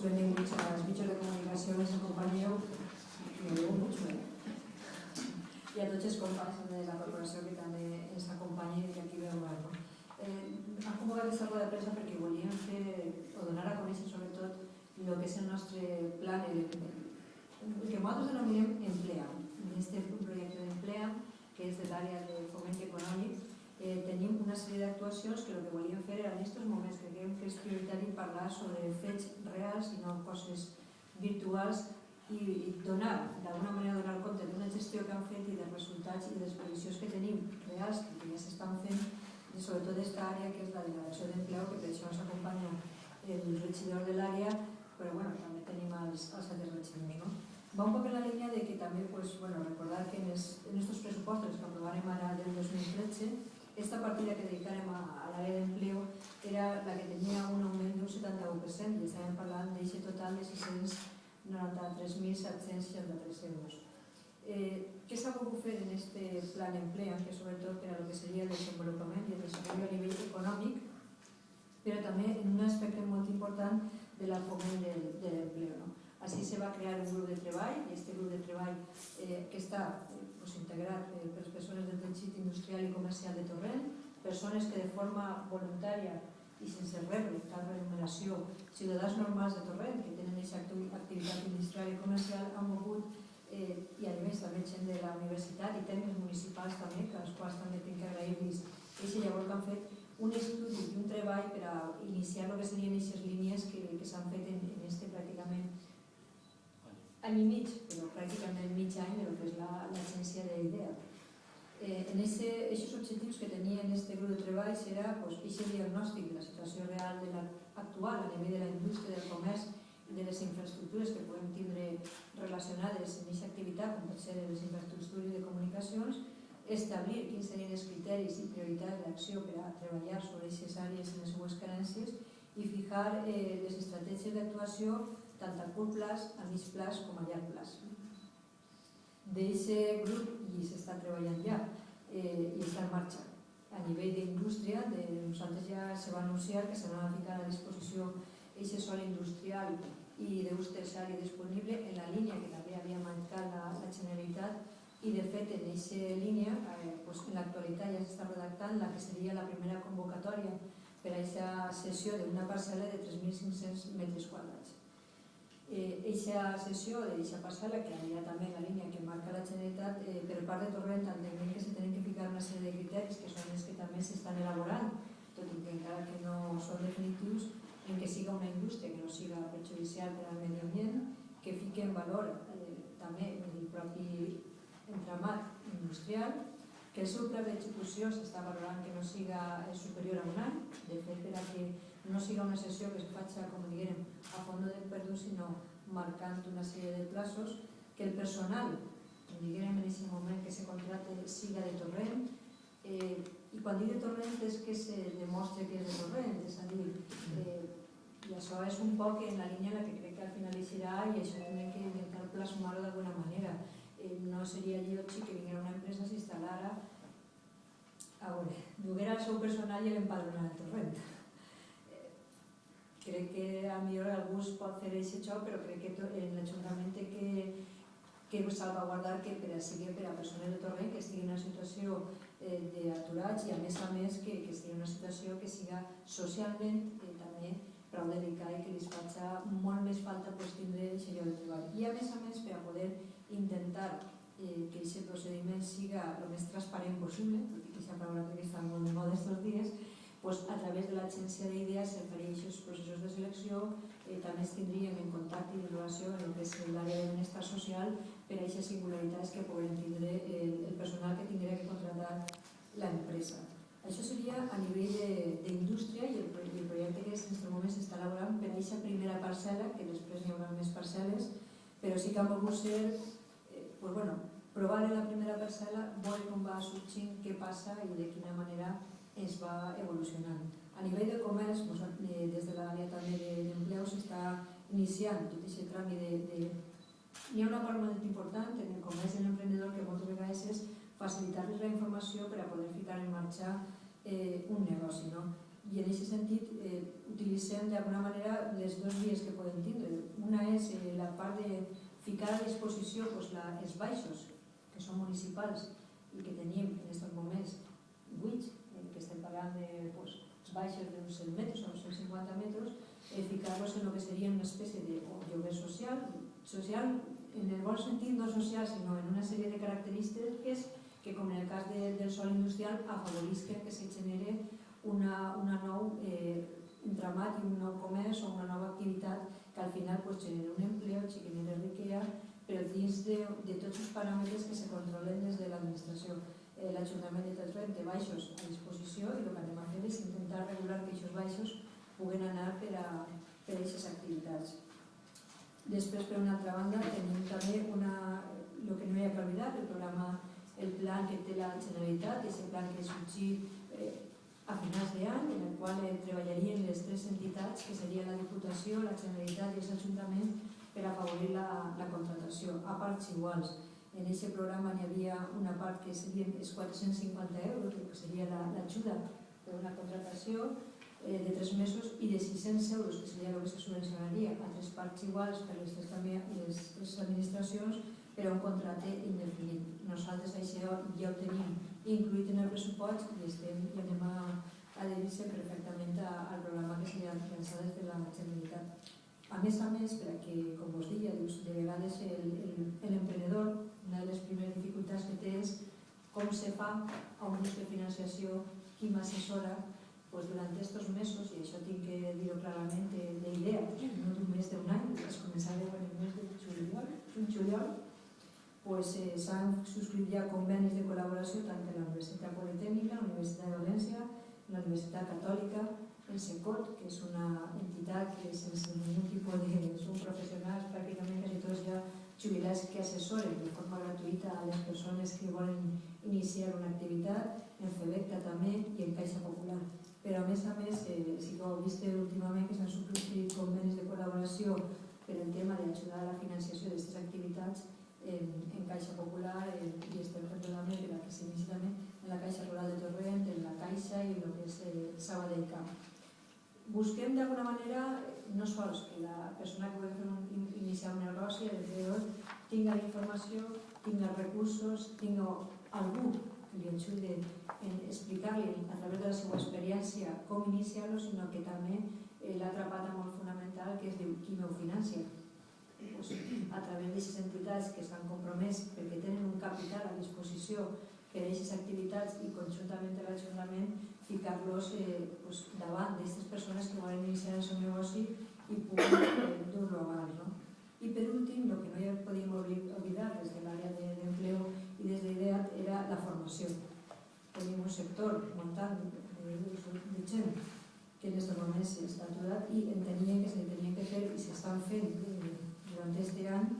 benvinguts als mitjans de comunicació que ens acompanyeu, que ho veu molt bé. I a tots els companys de la corporació que també ens acompanyen i aquí veu algo. Han convocat aquesta roda de premsa perquè volíem fer o donar a conèixer sobretot el que és el nostre plan, el que nosaltres denominem Emplea. En aquest projecte d'Emplea, que és de l'àrea de foment econòmic, tenim una sèrie d'actuacions que el que volíem fer era en aquests moments que creiem que és prioritari parlar sobre fets reals i no coses virtuals i donar, d'alguna manera donar compte d'una gestió que han fet i dels resultats i de les previsions que tenim reals que ja s'estan fent i sobretot aquesta àrea que és la delegació d'empleo, que per això ens acompanya el regidor de l'àrea, però també tenim els altres regidors. Va un poc en la línia de que també recordar que en aquests pressupostos que aprovarem ara del 2013, esta partida que dedicarem a l'àrea d'empleo era la que tenia un augment d'un 71% i estàvem parlant d'aquest total de 693.763 euros. Què s'ha volgut fer en aquest plan Emplea, que sobretot per a el que seria el desenvolupament i el desenvolupament a nivell econòmic, però també en un aspecte molt important de l'enfocament de l'empleo. Així se va crear un grup de treball, i aquest grup de treball que està integrat per les persones del teixit industrial i comercial de Torrent, persones que de forma voluntària i sense rebre cap remuneració, ciutadans normals de Torrent que tenen aquesta activitat industrial i comercial han volgut, i a més també gent de la universitat i tècnics municipals també, que als quals també tinc que agrair-los aquest llavors que han fet un estudi i un treball per a iniciar el que serien aquestes línies que s'han fet en este pràcticament any i mig, però pràcticament mig any del que és l'agència d'IDEA. En aquests objectius que tenia en aquest grup de treball era aquest diagnòstic de la situació real actual a nivell de la indústria, del comerç i de les infraestructures que podem tindre relacionades amb aquesta activitat, com per ser les infraestructures de comunicacions, establir quins serien els criteris i prioritats d'acció per a treballar sobre aquestes àrees i les seues carències i fijar les estratègies d'actuació tant a curt plaç, a mig plaç com a llarg plaç. D'aquest grup, i s'està treballant ja, i està en marxa. A nivell d'indústria, nosaltres ja se va anunciar que se va ficar a disposició aquest sòl industrial i d'ús terciari disponible en la línia que també havia marcat la Generalitat i de fet en aquesta línia, en l'actualitat ja s'està redactant la que seria la primera convocatòria per a aquesta cessió d'una parcel·la de 3.500 metres quadrats. Aquesta cessió d'aquesta parcel·la, que anirà també en la línia que marca la Generalitat, per part de Torrent entenem que s'han de ficar una sèrie de criteris que són els que també s'estan elaborant, tot i que encara que no són definitius, en què siga una indústria que no siga perjudicial per al medi ambient, que fiqui en valor també el propi entramat industrial, que el seu pla d'execució s'està valorant que no siga superior a un any, de fet per a que no siga una sessió que es faci, com diguem, a fons del perdut, sinó marcant una sèrie de plaços, que el personal, diguem en aquest moment que se contracte, siga de Torrent, i quan dic de Torrent és que se demostre que és de Torrent, és a dir, i això és un poc en la línia en la que crec que al final eixirà i això hem d'intentar plasmar-ho d'alguna manera. No seria lleig que vinguera una empresa, s'instal·lara, duguera el seu personal i l'empadronara a Torrent. Crec que a millor algú pot fer aquest joc, però crec que l'Ajuntament té que salvaguardar que sigui per a persones de Torrent que estigui en una situació d'aturats i a més que estigui en una situació que siga socialment també prou delicada i que li faci molt més falta tindre aquest lloc de treball. I a més per a poder intentar que aquest procediment siga el més transparent possible, tot i que aquesta paraula crec que està molt de moda aquests dies, a través de l'agència d'IDEA se faria aquests processos de selecció, també es tindríem en contacte i relació amb el que és l'àrea de benestar social per a aquestes singularitats que podrem tindre el personal que tindrà que contractar l'empresa. Això seria a nivell d'indústria i el projecte que en aquest moment s'està elaborant per a aquesta primera parcel·la, que després n'hi haurà més parcel·les, però sí que han volgut ser, provar la primera parcel·la, veure com va sorgint, què passa i de quina manera es va evolucionant. A nivell de comerç, des de l'àrea també d'empleo s'està iniciant tot aquest tràmit de... Hi ha una part molt important en el comerç i l'emprenedor que moltes vegades és facilitar-los la informació per a poder ficar en marxa un negoci. I en aquest sentit utilitzem d'alguna manera les dues vies que podem tindre. Una és la part de ficar a disposició els baixos, que són municipals i que tenim en aquests moments buits, que estem parlant dels baixos d'uns 100 metres o uns 150 metres, ficar-los en el que seria una espècie de lloguer social en el bon sentit no social, sinó en una sèrie de característiques que, com en el cas del sòl industrial, afavorisquen que se genere un nou entramat i un nou comerç o una nova activitat que al final genera un empleo, genera riquesa, però dins de tots els paràmetres que se controlen des de l'administració. L'Ajuntament de Torrent té baixos a disposició i el que anem a fer és intentar regular que aquests baixos puguen anar per a aquestes activitats. Després, per una altra banda, tenim també el que no hi ha que oblidar, el pla que té la Generalitat, és el pla que sorgir a finals d'any, en el qual treballarien les tres entitats, que serien la Diputació, la Generalitat i els Ajuntaments, per afavorir la contratació a parts iguals. En aquest programa hi havia una part que serien els 450 euros, que seria l'ajuda per una contratació de 3 mesos, i de 600 euros, que seria el que se subvencionaria a 3 parts iguals per les 3 administracions, per a un contracte indefinit. Nosaltres això ja ho tenim incluït en el pressupost i anem a adherir-se perfectament al programa que s'ha pensat des de la Generalitat. A més, perquè, com us deia, de vegades l'emprenedor, una de les primeres dificultats que té és com se fa a un grup de financiació, qui m'assessora, durant aquests mesos, i això tinc que dir-ho clarament, d'idea, no d'un mes d'un any, es començava en el mes de juliol, s'han subscrit ja convenis de col·laboració tant en la Universitat Politècnica, la Universitat de València, la Universitat Catòlica, el SECOT, que és una entitat que sense ningú tipus de... són professionals, pràcticament quasi tots ja jubilats que assessoren de forma gratuïta a les persones que volen iniciar una activitat, en FEBECTA també i en Caixa Popular. Però a més, sí que ho heu vist últimament que s'han subscrit convenis de col·laboració per el tema d'ajudar a la financiació d'aquestes activitats en Caixa Popular i estem fent també per a que s'inici també en la Caixa Rural de Torrent, en la Caixa i el que és Sabadell Camp. Busquem d'alguna manera no sols que la persona que vol iniciar un negoci, l'emprenedor, tingui la informació, tingui els recursos, tingui algú que li ajudi a explicar-li a través de la seva experiència com iniciar-lo, sinó que també l'altra pata molt fonamental que es diu qui m'ho financia. A través d'aquestes entitats que s'han compromès perquè tenen un capital a disposició per a aquestes activitats i conjuntament amb l'Ajuntament ficar-los davant d'aquestes persones que volen iniciar el seu negoci i puguin dur-lo avant. I per últim, el que no ja podíem oblidar des de l'àrea d'empleo i des d'IDEA era la formació. Tenim un sector muntant de gent que en aquests moments està aturat i entenien que se tenien que fer i s'estan fent durant aquest any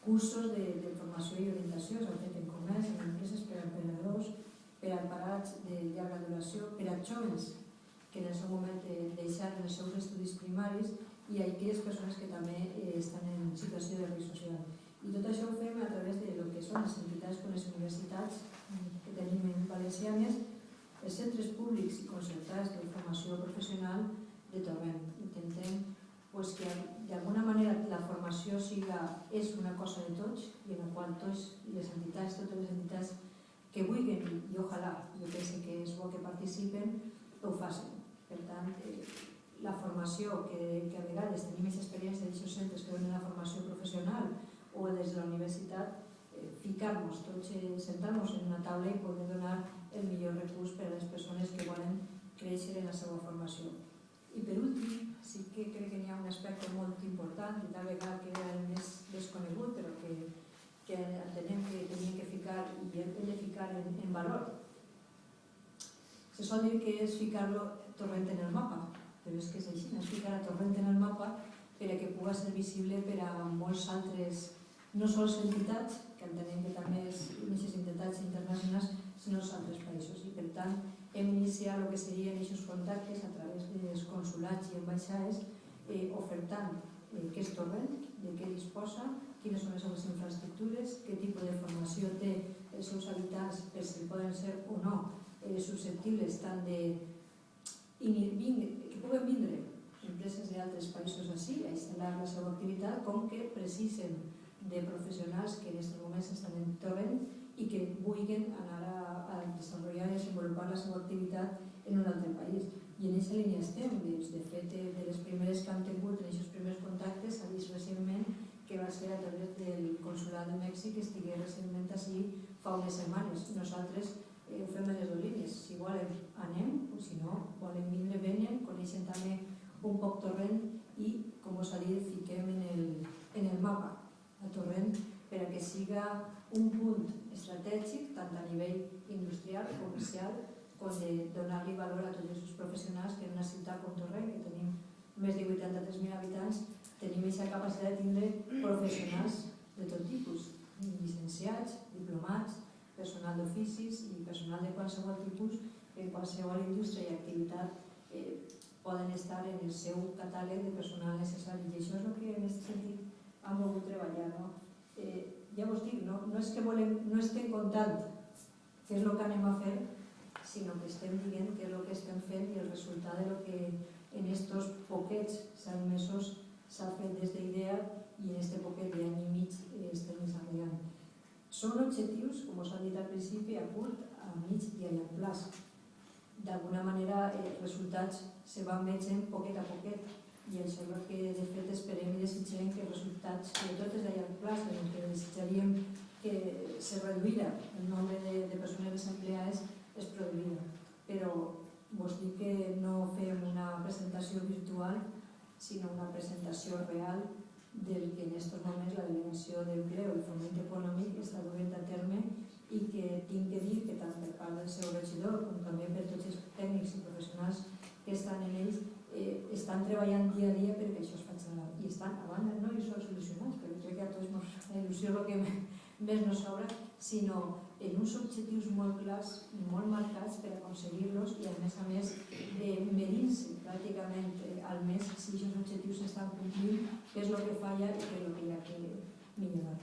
cursos de formació i orientació, s'han fet en comerç, en empreses per a emprenedors, per a parats de llarga duració, per a joves que en el seu moment deixaren els seus estudis primaris i aquelles persones que també estan en situació de risc social. I tot això ho fem a través de lo que són les entitats com les universitats que tenim en valencianes, els centres públics i concertats de formació professional de Torrent. Intentem que d'alguna manera la formació és una cosa de tots i en la qual totes les entitats que vulguin i ojalà, jo penso que és bo que participen, ho facin. Per tant, la formació que a vegades tenim aquesta experiència d'aquests centres que donen la formació professional o des de la universitat, ficar-nos tots, sentar-nos en una taula i poder donar el millor recurs per a les persones que volen créixer en la seva formació. I per últim, sí que crec que hi ha un aspecte molt important i tal vegada que era el més desconegut però que entenem que tenim que ficar i hem de ficar en valor. Se sol dir que és ficar-lo Torrent en el mapa, però és que és així, és ficar a Torrent en el mapa perquè pugui ser visible per a molts altres, no sols entitats, que entenem que també són aquestes entitats internacionals, sinó els altres països. I per tant, hem iniciat el que serien aquests contactes a través dels consulats i ambaixades ofertant què és Torrent, de què disposa, quines són les seves infraestructures, què tipus de formació té els seus habitants per si poden ser o no susceptibles tant de d'altres països així, a instal·lar la seva activitat, com que precisen de professionals que en aquests moments estan en torrent i que vulguin anar a desenvolupar i desenvolupar la seva activitat en un altre país. I en aquesta línia estem. De fet, de les primeres que hem tingut en aquests primers contactes s'ha vist recentment que va ser a través del Consolat de Mèxic, que estigué recentment així fa unes setmanes. Nosaltres ho fem en les dues línies. Si volen, anem, o si no, volen vindre, venen, coneixen també un poc Torrent i, com us ha dit, fiquem en el mapa a Torrent per a que siga un punt estratègic tant a nivell industrial, comercial, com de donar-li valor a tots els professionals que en una ciutat com Torrent, que tenim més de 83.000 habitants, tenim aquesta capacitat de tindre professionals de tot tipus, llicenciats, diplomats, personal d'oficis i personal de qualsevol tipus, en qualsevol indústria i activitat poden estar en el seu catàleg de personal necessari. I això és el que en aquest sentit hem volgut treballar. Ja vos dic, no és que no estem contant què és el que anem a fer, sinó que estem dient què és el que estem fent i el resultat del que en aquests poquets 7 mesos s'ha fet des d'idea i en aquest poquet d'any i mig estem desarrollant. Són objectius, com us han dit al principi, a curt, a mig i a llarg plaç. D'alguna manera, els resultats se van veient poquet a poquet i això és el que de fet esperem i desitgem que els resultats, sobretot des de llarg plaç, en el que desitjaríem que se reduïra el nombre de persones desempleades, es produïra. Però vos dic que no fem una presentació virtual, sinó una presentació real del que en aquests moments la Delegació d'Empleo i Foment Econòmic està duent a terme i que tinc que dir que tant per part del seu regidor com també per tots els tècnics i professionals que estan en ells estan treballant dia a dia perquè això es faci ara. I estan, a banda, no i són solucionats, perquè crec que a tots ens fa il·lusió el que més nos sobra, sinó en uns objectius molt clars, molt marcats per aconseguir-los i a més medir-se pràcticament al mes si aquests objectius s'estan complint, què és el que falla i què és el que hi ha que millorar.